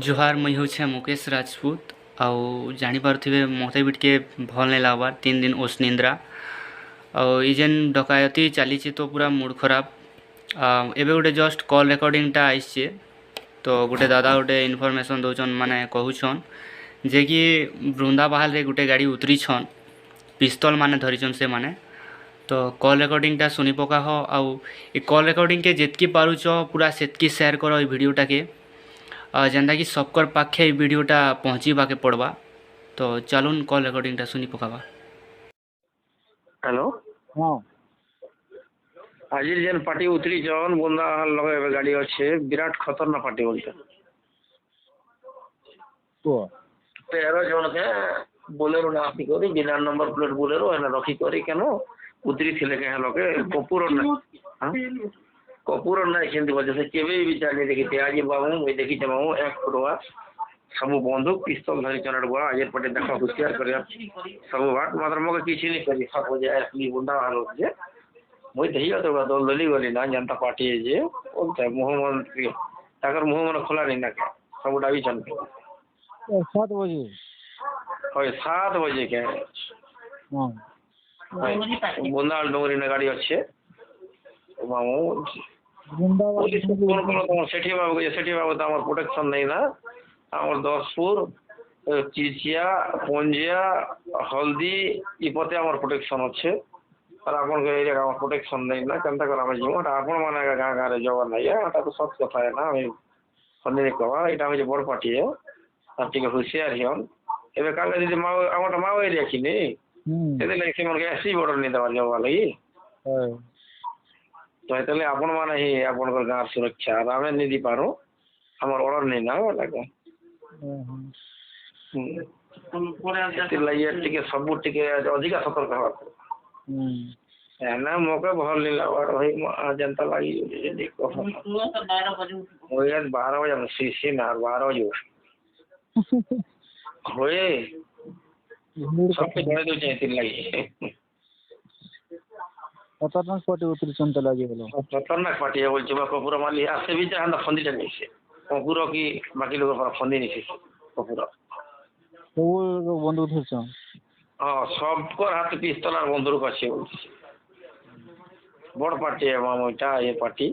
जुहार मुई हूँ मुकेश राजपूत आउ जापारे मत भी टे भल नहीं लगवार 3 दिन ओस निंद्रा आई जेन डकायती चली तो पूरा मूड खराब एबे गोटे जस्ट कॉल रेकर्डिंगटा आईचे तो गोटे दादा गोटे इनफॉरमेशन दौन माने कहून जे कि बृंदाबाहाल रे गोटे गाड़ी उतरी छन पिस्तल माने धरीछन से माने तो कॉल रेकर्डिंगटा सुनी पका हो आउ कॉल रेकर्डिंग के जितकी पारुच पूरा सेतकी शेयर करो ये वीडियोटा के जेनता कि सबकर पाखे वीडियोटा पहुँचीबा के पड़वा तो चलून कॉल रेकर्डिंगटा सुनी पकावा। हेलो हाँ आज जेन पार्टी उतरी जन बुंदा लगे गाड़ी अच्छे विराट खतरनाक पार्टी बोलते तो 13 जन के बोलेरो ना आसी करी बिना नंबर प्लेट बोलेरो है रखी करी केनो उतरी थिले के लोके कपूर ना कपूर ना केंती वजह से केबे भी जाने देखी आज बाबू मैं देखी जमाऊ एक फुटवा सब बंदूक पिस्तल धरी चलड़ गवा आज पटे देखा होशियार कर सब बात मात्र मगे किसी नहीं करी सब हो जाए असली बुंदा हालो जे মই দেখি তো দল দলি গলি না জনতা পার্টি যে ওটা মোহাম্মদ তাকর মোহাম্মদ খোলা नहीं ना सब डावी चल 7 बजे হয় 7 बजे के हाँ बुंदाल डोंगरी ना गाड़ी अच्छे मामू वृंदावन कौन कौन तो सेठी बाबू तो हमार प्रोटेक्शन नहीं ना हमार 10पुर चिचिया पंजिया हल्दी इपते हमार प्रोटेक्शन अच्छे और आपन के एरिया का प्रोटेक्शन नहीं ना कंता करा में जीव आपन माने गां गां रे जवान नहीं है ता तो सच कथा है ना हम फन्ने कवा एटा हो जे बड़ पार्टी है आप ठीक होशियार हियन एबे काले दीदी माव हमर माव एरिया की नहीं एते ले से मन के एसी बॉर्डर नहीं दवा जवा लगी तो एतले आपन माने ही आपन को गां सुरक्षा रामे नहीं दी पारो हमर ऑर्डर नहीं ना लगा एते लगे ठीक सब ठीक अधिक सतर्क हवा ना मौका भर लीला और भाई जनता लगी देखो 12 बजे शीशी ना 12 बजे होए सबके जोड़े दो चाहिए लगी खतरनाक पार्टी उतरी चंता लगी बोलो खतरनाक पार्टी है बोल जब कपूर माली आसे भी जहां फंदी नहीं से कपूर की बाकी लोग पर फंदी नहीं से कपूर तो वो बंदूक धरछ हाँ सबको हाथ पिस्तल और बंदूक अच्छे बड़ पार्टी है मामूटा ये पार्टी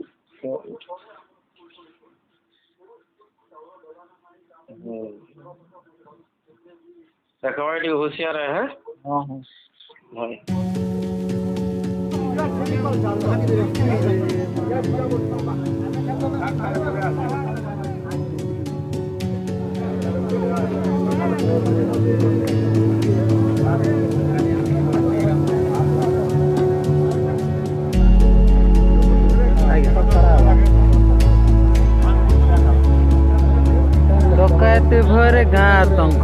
कवाटी होशियार है हाँ हाँ डकायती भरे गाँ आतंक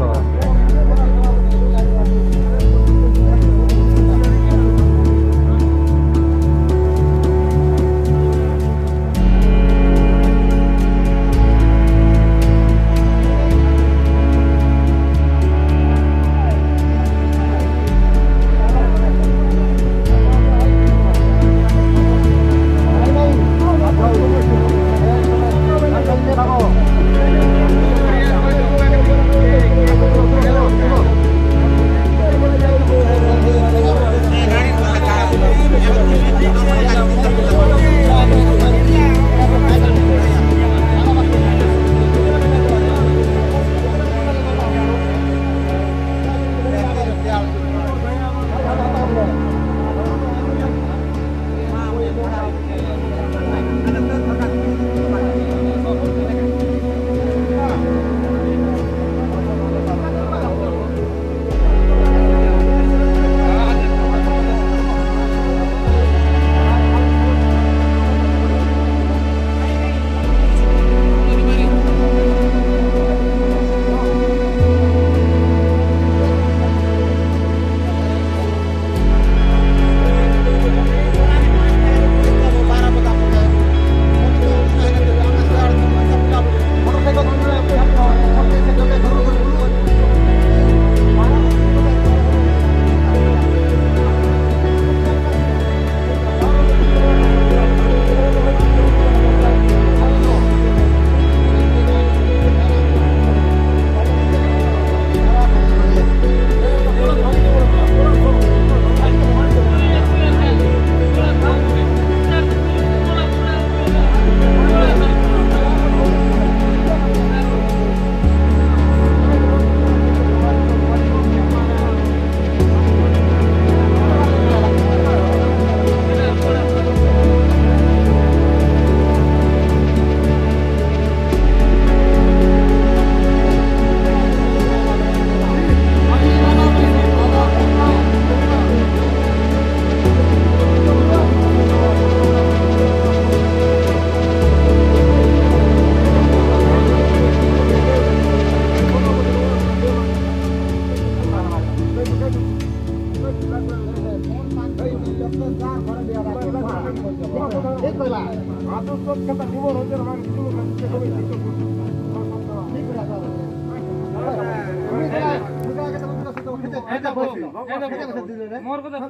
मोर को देखो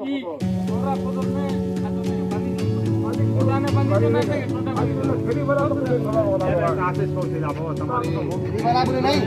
ई पूरा पदर में जाने बंदी के नहीं के छोटा फेरी वाला तो आशीष को दिला वो तुम्हारी फेरी वाला बोले नहीं